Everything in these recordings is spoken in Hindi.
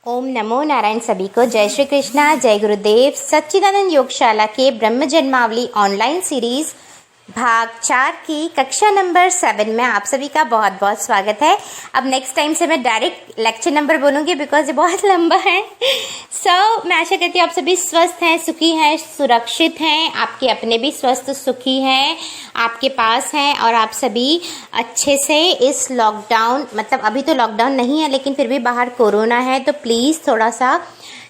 ओम नमो नारायण। सभी को जय श्री कृष्णा, जय गुरुदेव। सच्चिदानंद योगशाला के ब्रह्म जन्मावली ऑनलाइन सीरीज भाग 4 की कक्षा नंबर 7 में आप सभी का बहुत बहुत स्वागत है। अब नेक्स्ट टाइम से मैं डायरेक्ट लेक्चर नंबर बोलूँगी बिकॉज ये बहुत लंबा है। मैं आशा करती हूँ आप सभी स्वस्थ हैं, सुखी हैं, सुरक्षित हैं, आपके अपने भी स्वस्थ सुखी हैं, आपके पास हैं और आप सभी अच्छे से इस लॉकडाउन, मतलब अभी तो लॉकडाउन नहीं है लेकिन फिर भी बाहर कोरोना है, तो प्लीज़ थोड़ा सा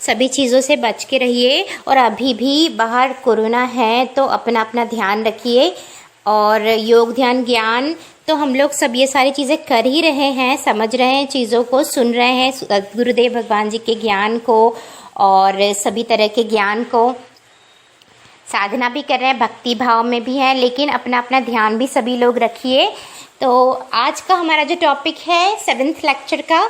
सभी चीज़ों से बच के रहिए। और अभी भी बाहर कोरोना है तो अपना अपना ध्यान रखिए। और योग ध्यान ज्ञान तो हम लोग सब ये सारी चीज़ें कर ही रहे हैं, समझ रहे हैं, चीज़ों को सुन रहे हैं, गुरुदेव भगवान जी के ज्ञान को और सभी तरह के ज्ञान को साधना भी कर रहे हैं, भक्ति भाव में भी है, लेकिन अपना अपना ध्यान भी सभी लोग रखिए। तो आज का हमारा जो टॉपिक है 7th लेक्चर का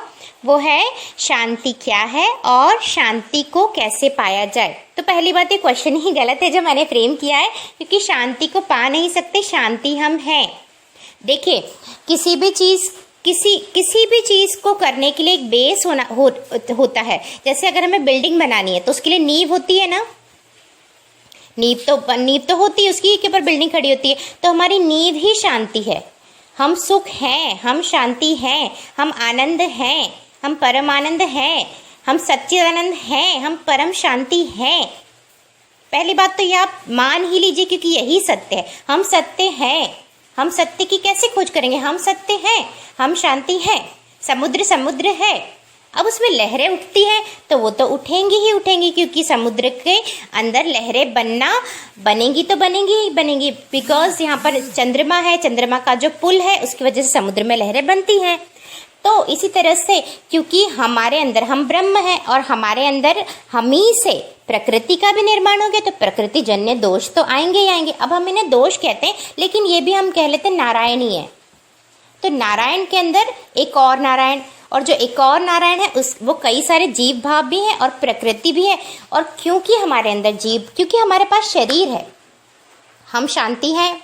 वो है शांति क्या है और शांति को कैसे पाया जाए। तो पहली बात, ये क्वेश्चन ही गलत है जो मैंने फ्रेम किया है, क्योंकि शांति को पा नहीं सकते, शांति हम हैं। देखिए, किसी भी चीज़ को करने के लिए एक बेस होता है। जैसे अगर हमें बिल्डिंग बनानी है तो उसके लिए नींव होती है ना, नींव तो होती है, उसकी के ऊपर बिल्डिंग खड़ी होती है। तो हमारी नींव ही शांति है। हम सुख हैं, हम शांति हैं, हम आनंद हैं, हम परम आनंद हैं, हम सच्चिदानंद हैं, हम परम शांति हैं। पहली बात तो ये आप मान ही लीजिए, क्योंकि यही सत्य है। हम सत्य हैं। हम सत्य की कैसे खोज करेंगे? हम सत्य हैं, हम शांति हैं। समुद्र है, अब उसमें लहरें उठती हैं तो वो तो उठेंगी ही उठेंगी, क्योंकि समुद्र के अंदर लहरें बनेंगी तो बनेंगी ही बनेंगी, बिकॉज यहाँ पर चंद्रमा है, चंद्रमा का जो पुल है उसकी वजह से समुद्र में लहरें बनती हैं। तो इसी तरह से, क्योंकि हमारे अंदर हम ब्रह्म हैं और हमारे अंदर हम ही से प्रकृति का भी निर्माण हो गया, तो प्रकृति जन्य दोष तो आएंगे ही आएंगे। अब हम इन्हें दोष कहते हैं, लेकिन ये भी हम कह लेते हैं नारायणी है। तो नारायण के अंदर एक और नारायण, और जो एक और नारायण है वो कई सारे जीव भाव भी हैं और प्रकृति भी है। और क्योंकि हमारे अंदर क्योंकि हमारे पास शरीर है, हम शांति हैं,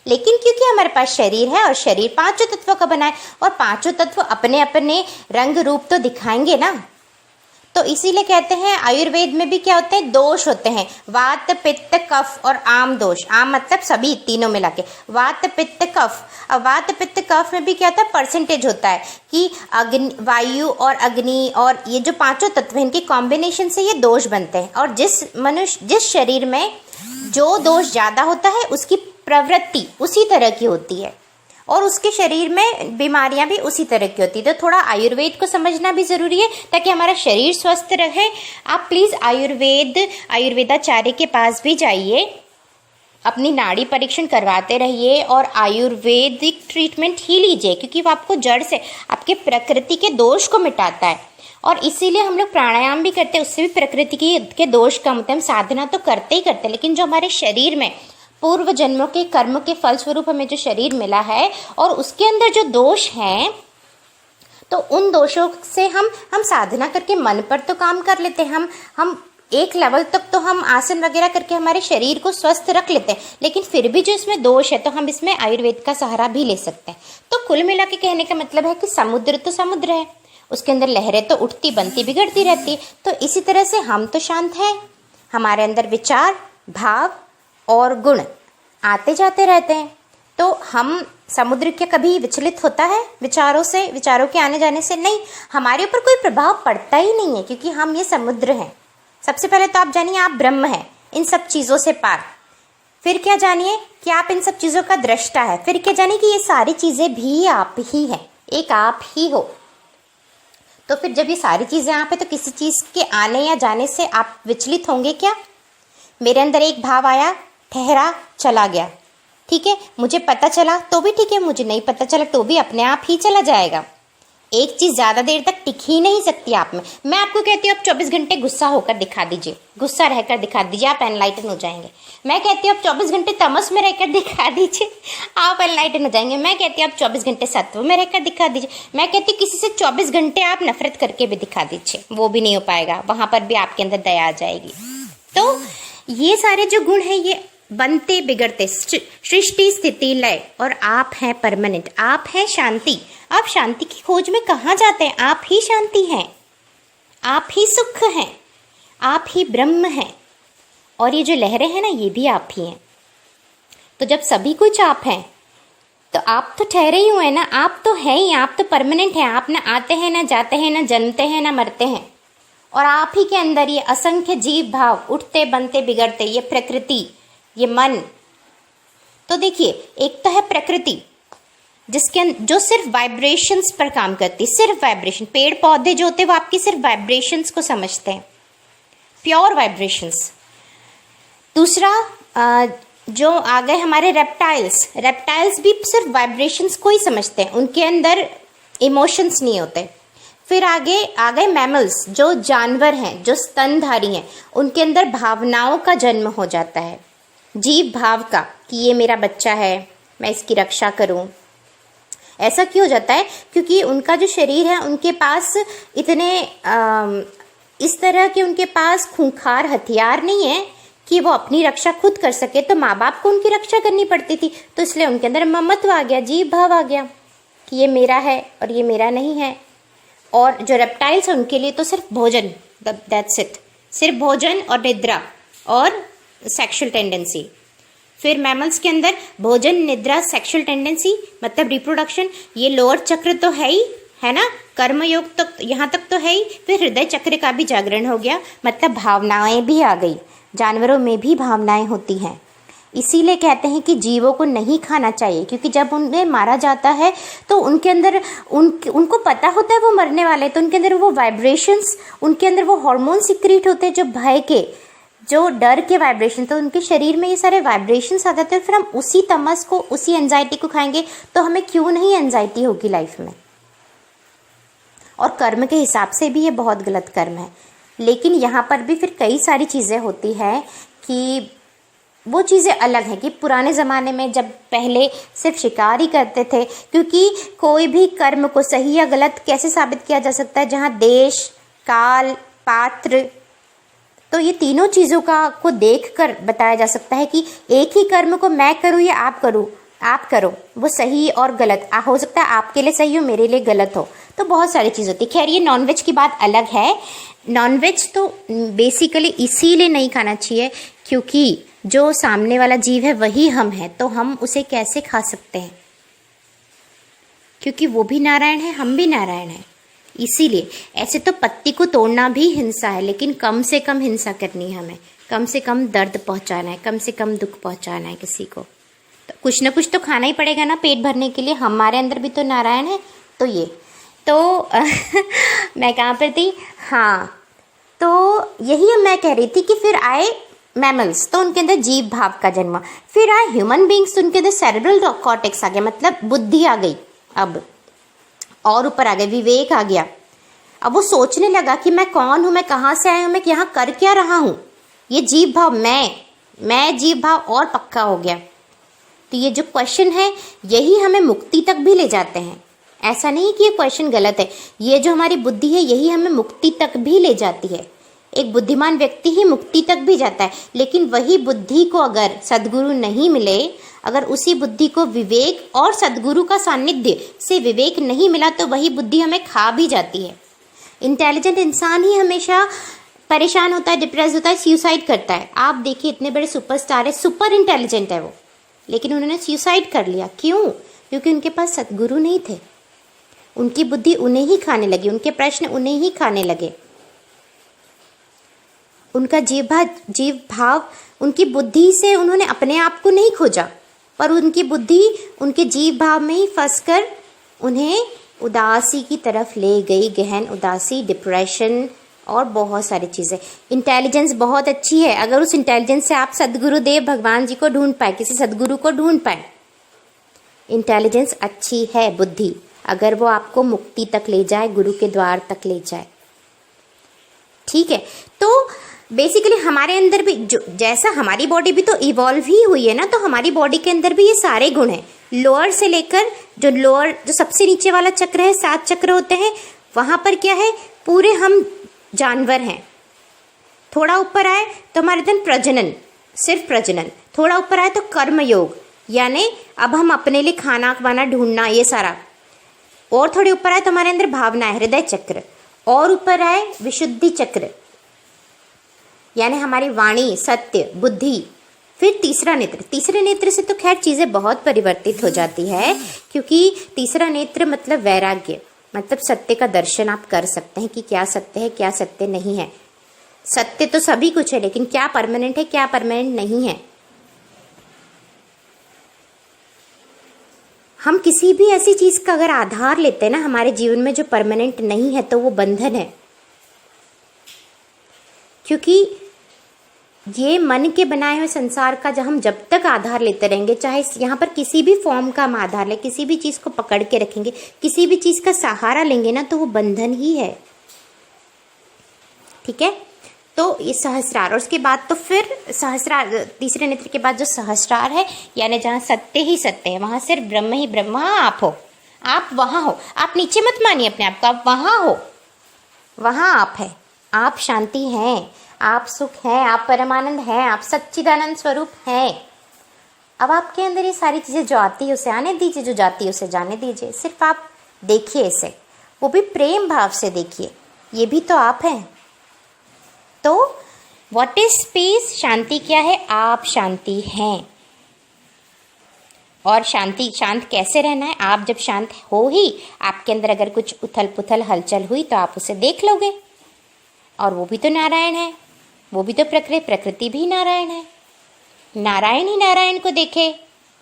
लेकिन क्योंकि हमारे पास शरीर है और शरीर 5 तत्वों का बना है और 5 तत्व अपने अपने रंग रूप तो दिखाएंगे ना। तो इसीलिए कहते हैं आयुर्वेद में भी क्या होते हैं, दोष होते हैं, वात पित्त कफ और आम दोष। आम मतलब सभी तीनों मिला के, वात पित्त कफ। अब वात पित्त कफ में भी क्या होता है, परसेंटेज होता है कि वायु और अग्नि और ये जो 5 तत्व हैं, इनके कॉम्बिनेशन से ये दोष बनते हैं। और जिस शरीर में जो दोष ज़्यादा होता है उसकी प्रवृत्ति उसी तरह की होती है और उसके शरीर में बीमारियां भी उसी तरह की होती है। तो थोड़ा आयुर्वेद को समझना भी ज़रूरी है ताकि हमारा शरीर स्वस्थ रहे। आप प्लीज़ आयुर्वेदाचार्य के पास भी जाइए, अपनी नाड़ी परीक्षण करवाते रहिए और आयुर्वेदिक ट्रीटमेंट ही लीजिए, क्योंकि वो आपको जड़ से आपके प्रकृति के दोष को मिटाता है। और इसीलिए हम लोग प्राणायाम भी करते हैं, उससे भी प्रकृति के दोष कम होते हैं। हम साधना तो करते ही करते हैं, लेकिन जो हमारे शरीर में पूर्व जन्मों के कर्म के फलस्वरूप हमें जो शरीर मिला है और उसके अंदर जो दोष हैं, तो उन दोषों से हम साधना करके मन पर तो काम कर लेते हैं। हम एक लेवल तक तो हम आसन वगैरह करके हमारे शरीर को स्वस्थ रख लेते हैं, लेकिन फिर भी जो इसमें दोष है तो हम इसमें आयुर्वेद का सहारा भी ले सकते हैं। तो कुल मिला के कहने का मतलब है कि समुद्र तो समुद्र है, उसके अंदर लहरें तो उठती बनती बिगड़ती रहती है। तो इसी तरह से हम तो शांत हैं, हमारे अंदर विचार, भाव और गुण आते जाते रहते हैं। तो हम समुद्र के कभी विचलित होता है विचारों के आने जाने से? नहीं, हमारे ऊपर कोई प्रभाव पड़ता ही नहीं है, क्योंकि हम ये समुद्र हैं। सबसे पहले तो आप जानिए आप ब्रह्म हैं, इन सब चीज़ों से पार। फिर क्या जानिए कि आप इन सब चीज़ों का दृष्टा है। फिर क्या जानिए कि ये सारी चीज़ें भी आप ही हैं, एक आप ही हो। तो फिर जब ये सारी चीज़ें आप हैं तो किसी चीज़ के आने या जाने से आप विचलित होंगे क्या? मेरे अंदर एक भाव आया, ठहरा, चला गया, ठीक है, मुझे पता चला तो भी ठीक है, मुझे नहीं पता चला तो भी अपने आप ही चला जाएगा। एक चीज़ ज़्यादा देर तक टिक ही नहीं सकती आप में। मैं आपको कहती हूँ आप 24 घंटे गुस्सा होकर दिखा दीजिए, गुस्सा रहकर दिखा दीजिए, आप एनलाइटन हो जाएंगे। मैं कहती हूँ आप 24 घंटे तमस में रहकर दिखा दीजिए, आप एनलाइटन हो जाएंगे। मैं कहती हूँ आप 24 घंटे सत्व में रहकर दिखा दीजिए। मैं कहती हूँ किसी से 24 घंटे आप नफरत करके भी दिखा दीजिए, वो भी नहीं हो पाएगा, वहाँ पर भी आपके अंदर दया आ जाएगी। तो ये सारे जो गुण हैं ये बनते बिगड़ते, सृष्टि स्थिति लय, और आप हैं परमानेंट, आप हैं शांति। आप शांति की खोज में कहाँ जाते हैं? आप ही शांति हैं। आप ही सुख हैं, आप ही ब्रह्म हैं, और ये जो लहरें हैं ना ये भी आप ही हैं। तो जब सभी कुछ आप हैं तो आप तो ठहरे ही हुए ना, आप तो हैं ही, आप तो परमानेंट हैं। आप ना आते हैं, ना जाते हैं, ना जन्मते हैं, ना मरते हैं, और आप ही के अंदर ये असंख्य जीव भाव उठते बनते बिगड़ते, ये प्रकृति, ये मन। तो देखिए, एक तो है प्रकृति जिसके जो सिर्फ वाइब्रेशंस पर काम करती, सिर्फ वाइब्रेशन। पेड़ पौधे जो होते हैं वो आपकी सिर्फ वाइब्रेशंस को समझते हैं, प्योर वाइब्रेशंस। दूसरा जो आ गए हमारे रेप्टाइल्स भी सिर्फ वाइब्रेशंस को ही समझते हैं, उनके अंदर इमोशंस नहीं होते। फिर आगे आ गए मैमल्स, जो जानवर हैं, जो स्तनधारी हैं, उनके अंदर भावनाओं का जन्म हो जाता है, जीव भाव का, कि ये मेरा बच्चा है, मैं इसकी रक्षा करूं। ऐसा क्यों हो जाता है? क्योंकि उनका जो शरीर है, उनके पास इतने इस तरह के उनके पास खूंखार हथियार नहीं है कि वो अपनी रक्षा खुद कर सके। तो माँ बाप को उनकी रक्षा करनी पड़ती थी, तो इसलिए उनके अंदर ममत्व आ गया, जीव भाव आ गया कि ये मेरा है और ये मेरा नहीं है। और जो रेप्टाइल्स हैं उनके लिए तो सिर्फ भोजन, दैट्स इट, सिर्फ भोजन और निद्रा और सेक्सुअल टेंडेंसी। फिर मैमल्स के अंदर भोजन, निद्रा, सेक्सुअल टेंडेंसी मतलब रिप्रोडक्शन, ये लोअर चक्र तो है ही, है ना, कर्मयोग तो यहाँ तक तो है ही। फिर हृदय चक्र का भी जागरण हो गया, मतलब भावनाएं भी आ गई। जानवरों में भी भावनाएं होती हैं, इसीलिए कहते हैं कि जीवों को नहीं खाना चाहिए, क्योंकि जब उन्हें मारा जाता है तो उनके अंदर उनको पता होता है वो मरने वाले, तो उनके अंदर वो वाइब्रेशंस, उनके अंदर वो हार्मोन सिक्रीट होते हैं जो भय के, जो डर के वाइब्रेशन, तो उनके शरीर में ये सारे वाइब्रेशंस आ जाते हैं। फिर हम उसी तमस को, उसी एंजाइटी को खाएंगे, तो हमें क्यों नहीं एंजाइटी होगी लाइफ में। और कर्म के हिसाब से भी ये बहुत गलत कर्म है। लेकिन यहाँ पर भी फिर कई सारी चीज़ें होती हैं कि वो चीज़ें अलग हैं कि पुराने ज़माने में जब पहले सिर्फ शिकार ही करते थे, क्योंकि कोई भी कर्म को सही या गलत कैसे साबित किया जा सकता है, जहाँ देश, काल, पात्र, तो ये तीनों चीज़ों का को देखकर बताया जा सकता है कि एक ही कर्म को मैं करूँ या आप करो, वो सही और गलत हो सकता है, आपके लिए सही हो, मेरे लिए गलत हो। तो बहुत सारी चीज़ होती है। खैर, ये नॉनवेज की बात अलग है। नॉनवेज तो बेसिकली इसीलिए नहीं खाना चाहिए क्योंकि जो सामने वाला जीव है वही हम हैं, तो हम उसे कैसे खा सकते हैं, क्योंकि वो भी नारायण है, हम भी नारायण हैं। इसीलिए ऐसे तो पत्ती को तोड़ना भी हिंसा है, लेकिन कम से कम हिंसा करनी है हमें, कम से कम दर्द पहुंचाना है, कम से कम दुख पहुंचाना है किसी को। तो कुछ ना कुछ तो खाना ही पड़ेगा ना पेट भरने के लिए, हमारे अंदर भी तो नारायण है। तो ये तो मैं कहाँ पर थी? हाँ, तो यही मैं कह रही थी कि फिर आए मैमल्स, तो उनके अंदर जीव भाव का जन्म। फिर आए ह्यूमन बींग्स, तो उनके अंदर सेरेब्रल कॉर्टेक्स आ गया, मतलब बुद्धि आ गई। अब और ऊपर आ गए, विवेक आ गया। अब वो सोचने लगा कि मैं कौन हूँ, मैं कहाँ से आया हूँ, मैं यहाँ कर क्या रहा हूँ। ये जीव भाव, मैं जीव भाव और पक्का हो गया। तो ये जो क्वेश्चन है यही हमें मुक्ति तक भी ले जाते हैं। ऐसा नहीं कि ये क्वेश्चन गलत है, ये जो हमारी बुद्धि है यही हमें मुक्ति तक भी ले जाती है। एक बुद्धिमान व्यक्ति ही मुक्ति तक भी जाता है, लेकिन वही बुद्धि को अगर सद्गुरु नहीं मिले, अगर उसी बुद्धि को विवेक और सद्गुरु का सानिध्य से विवेक नहीं मिला, तो वही बुद्धि हमें खा भी जाती है। इंटेलिजेंट इंसान ही हमेशा परेशान होता है, डिप्रेस होता है, सुसाइड करता है। आप देखिए, इतने बड़े सुपरस्टार है, सुपर इंटेलिजेंट है वो, लेकिन उन्होंने सुसाइड कर लिया। क्यों? क्योंकि उनके पास सद्गुरु नहीं थे, उनकी बुद्धि उन्हें ही खाने लगी, उनके प्रश्न उन्हें ही खाने लगे। उनका जीव भाव, उनकी बुद्धि से उन्होंने अपने आप को नहीं खोजा, पर उनकी बुद्धि उनके जीव भाव में ही फंसकर उन्हें उदासी की तरफ ले गई, गहन उदासी, डिप्रेशन और बहुत सारी चीज़ें। इंटेलिजेंस बहुत अच्छी है, अगर उस इंटेलिजेंस से आप सद्गुरुदेव भगवान जी को ढूंढ पाए, किसी सद्गुरु को ढूंढ पाए, इंटेलिजेंस अच्छी है बुद्धि, अगर वो आपको मुक्ति तक ले जाए, गुरु के द्वार तक ले जाए। ठीक है, तो बेसिकली हमारे अंदर भी जो, जैसा हमारी बॉडी भी तो इवॉल्व ही हुई है ना, तो हमारी बॉडी के अंदर भी ये सारे गुण हैं। लोअर से लेकर जो सबसे नीचे वाला चक्र है, 7 चक्र होते हैं, वहां पर क्या है, पूरे हम जानवर हैं। थोड़ा ऊपर आए तो हमारे दिन प्रजनन, सिर्फ प्रजनन। थोड़ा ऊपर आए तो कर्मयोग, यानी अब हम अपने लिए खाना वाना ढूंढना, ये सारा। और थोड़े ऊपर आए तो हमारे अंदर भावना है, हृदय चक्र। और ऊपर आए विशुद्धि चक्र, यानी हमारी वाणी, सत्य, बुद्धि। फिर तीसरा नेत्र, तीसरे नेत्र से तो खैर चीज़ें बहुत परिवर्तित हो जाती है, क्योंकि तीसरा नेत्र मतलब वैराग्य, मतलब सत्य का दर्शन आप कर सकते हैं कि क्या सत्य है, क्या सत्य नहीं है। सत्य तो सभी कुछ है, लेकिन क्या परमानेंट है, क्या परमानेंट नहीं है। हम किसी भी ऐसी चीज का अगर आधार लेते हैं ना हमारे जीवन में जो परमानेंट नहीं है, तो वो बंधन है। क्योंकि ये मन के बनाए हुए संसार का जब तक आधार लेते रहेंगे, चाहे यहाँ पर किसी भी फॉर्म का हम आधार लें, किसी भी चीज को पकड़ के रखेंगे, किसी भी चीज का सहारा लेंगे ना, तो वो बंधन ही है। ठीक है, तो ये सहस्रार, और उसके बाद तो फिर सहस्रार, तीसरे नेत्र के बाद जो सहस्रार है, यानी जहाँ सत्य ही सत्य है, वहां सिर्फ ब्रह्म ही ब्रह्म, आप हो, आप वहां हो। आप नीचे मत मानिए अपने आप को, आप वहां हो, वहां आप है, आप शांति हैं, आप सुख हैं, आप परमानंद हैं, आप सच्चिदानंद स्वरूप हैं। अब आपके अंदर ये सारी चीजें जो आती है उसे आने दीजिए, जो जाती है उसे जाने दीजिए। सिर्फ आप देखिए इसे, वो भी प्रेम भाव से देखिए, ये भी तो आप हैं। तो व्हाट इज पीस? शांति क्या है? आप शांति हैं। और शांत कैसे रहना है? आप जब शांत हो ही, आपके अंदर अगर कुछ उथल पुथल हलचल हुई तो आप उसे देख लोगे, और वो भी तो नारायण है, वो भी तो प्रकृति भी नारायण है। नारायण ही नारायण को देखे,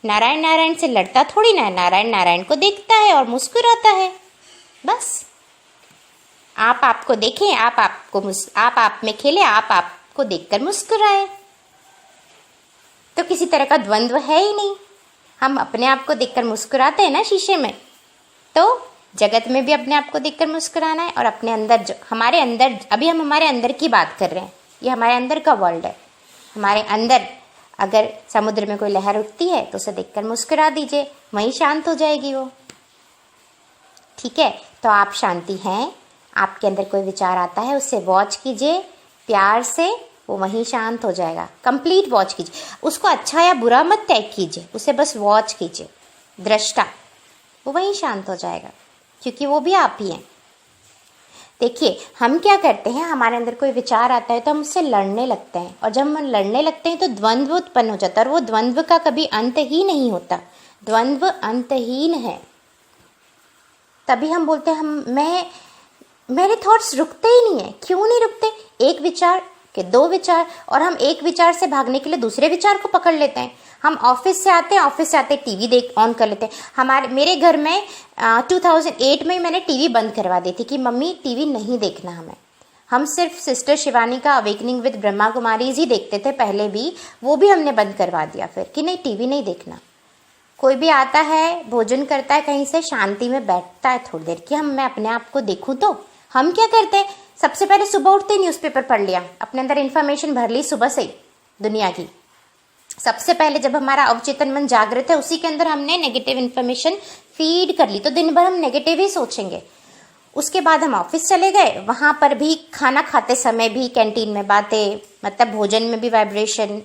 नारायण नारायण से लड़ता थोड़ी ना है, नारायण नारायण को देखता है और मुस्कुराता है। बस आप आपको देखें, आप आप में खेले, आप आपको देखकर मुस्कुराए, तो किसी तरह का द्वंद्व है ही नहीं। हम अपने आप को देखकर मुस्कुराते हैं ना शीशे में, तो जगत में भी अपने आप को देखकर मुस्कुराना है। और अपने अंदर, जो हमारे अंदर, अभी हम हमारे अंदर की बात कर रहे हैं, ये हमारे अंदर का वर्ल्ड है। हमारे अंदर अगर समुद्र में कोई लहर उठती है तो उसे देखकर मुस्कुरा दीजिए, वहीं शांत हो जाएगी वो। ठीक है, तो आप शांति हैं। आपके अंदर कोई विचार आता है, उससे वॉच कीजिए प्यार से, वो वहीं शांत हो जाएगा। कंप्लीट वॉच कीजिए उसको, अच्छा या बुरा मत तय कीजिए, उसे बस वॉच कीजिए, दृष्टा, वो वहीं शांत हो जाएगा, क्योंकि वो भी आप ही हैं। देखिए, हम क्या करते हैं, हमारे अंदर कोई विचार आता है तो हम उससे लड़ने लगते हैं, और जब हम लड़ने लगते हैं तो द्वंद्व उत्पन्न हो जाता है, और वो द्वंद्व का कभी अंत ही नहीं होता, द्वंद्व अंतहीन है। तभी हम बोलते हैं मेरे थॉट्स रुकते ही नहीं है। क्यों नहीं रुकते? एक विचार के दो विचार, और हम एक विचार से भागने के लिए दूसरे विचार को पकड़ लेते हैं। हम ऑफिस से आते टीवी ऑन कर लेते हैं। मेरे घर में 2008 में मैंने टीवी बंद करवा दी थी कि मम्मी टीवी नहीं देखना हमें। हम सिर्फ सिस्टर शिवानी का अवेकनिंग विद ब्रह्मा कुमारीज ही देखते थे पहले भी, वो भी हमने बंद करवा दिया फिर कि नहीं, टीवी नहीं देखना। कोई भी आता है, भोजन करता है, कहीं से शांति में बैठता है थोड़ी देर कि मैं अपने आप को देखूं, तो हम क्या करते हैं, सबसे पहले सुबह उठते ही न्यूज़पेपर पढ़ लिया, अपने अंदर इन्फॉर्मेशन भर ली सुबह से ही दुनिया की। सबसे पहले जब हमारा अवचेतन मन जागृत है, उसी के अंदर हमने नेगेटिव इन्फॉर्मेशन फीड कर ली, तो दिन भर हम नेगेटिव ही सोचेंगे। उसके बाद हम ऑफिस चले गए, वहाँ पर भी खाना खाते समय भी कैंटीन में बातें, मतलब भोजन में भी वाइब्रेशन,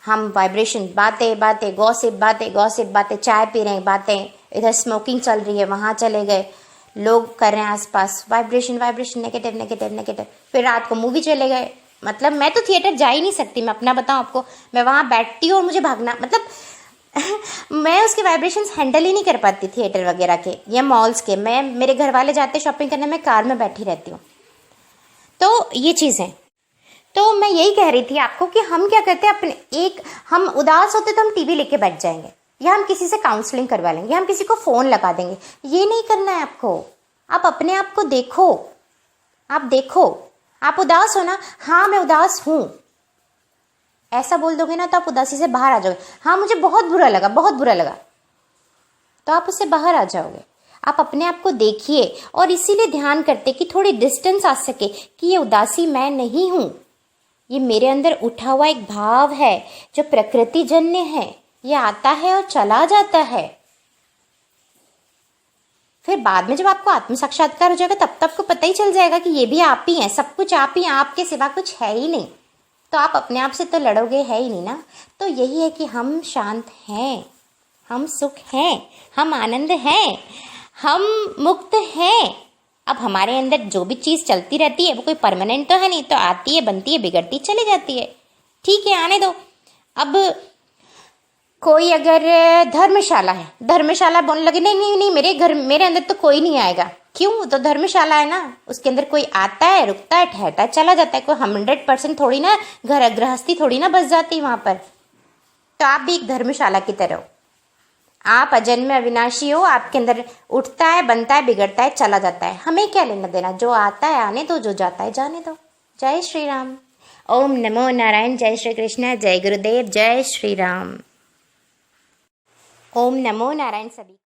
हम वाइब्रेशन, बातें, गॉसिप बातें, चाय पी रहे हैं बातें, इधर स्मोकिंग चल रही है, वहाँ चले गए, लोग कर रहे हैं आसपास, वाइब्रेशन, नेगेटिव। फिर रात को मूवी चले गए, मतलब मैं तो थिएटर जा ही नहीं सकती, मैं अपना बताऊं आपको, मैं वहाँ बैठती हूँ और मुझे भागना, मतलब मैं उसके वाइब्रेशंस हैंडल ही नहीं कर पाती थिएटर वगैरह के या मॉल्स के। मेरे घर वाले जाते शॉपिंग करने, मैं कार में बैठी रहती हूँ। तो ये चीज़ है। तो मैं यही कह रही थी आपको कि हम क्या करते हैं, हम उदास होते तो हम टीवी लेके बैठ जाएंगे, या हम किसी से काउंसलिंग करवा लेंगे, या हम किसी को फ़ोन लगा देंगे। ये नहीं करना है आपको। आप अपने आप को देखो, आप देखो, आप उदास हो ना, हाँ मैं उदास हूँ, ऐसा बोल दोगे ना तो आप उदासी से बाहर आ जाओगे। हाँ मुझे बहुत बुरा लगा, तो आप उससे बाहर आ जाओगे। आप अपने आप को देखिए, और इसीलिए ध्यान करते कि थोड़ी डिस्टेंस आ सके कि ये उदासी मैं नहीं हूँ, ये मेरे अंदर उठा हुआ एक भाव है जो प्रकृति जन्य है, ये आता है और चला जाता है। फिर बाद में जब आपको आत्म साक्षात्कार हो जाएगा, तब तक आपको पता ही चल जाएगा कि ये भी आप ही हैं, सब कुछ आप ही, आपके सिवा कुछ है ही नहीं। तो आप अपने आप से तो लड़ोगे है ही नहीं ना। तो यही है कि हम शांत हैं, हम सुख हैं, हम आनंद हैं, हम मुक्त हैं। अब हमारे अंदर जो भी चीज़ चलती रहती है वो कोई परमानेंट तो है नहीं, तो आती है, बनती है, बिगड़ती चली जाती है। ठीक है, आने दो। अब कोई अगर धर्मशाला है, धर्मशाला बोलने लगे नहीं नहीं नहीं, मेरे अंदर तो कोई नहीं आएगा। क्यों? तो धर्मशाला है ना, उसके अंदर कोई आता है, रुकता है, ठहरता है, चला जाता है। कोई 100% थोड़ी ना घर गृहस्थी थोड़ी ना बस जाती वहां पर। तो आप भी एक धर्मशाला की तरह हो। आप अजन्मे अविनाशी हो, आपके अंदर उठता है, बनता है, बिगड़ता है, चला जाता है। हमें क्या लेना देना, जो आता है आने दो, जो जाता है जाने दो। जय श्री राम। ओम नमो नारायण। जय श्री कृष्ण। जय गुरुदेव। जय श्री राम। ओम नमो नारायण सभी।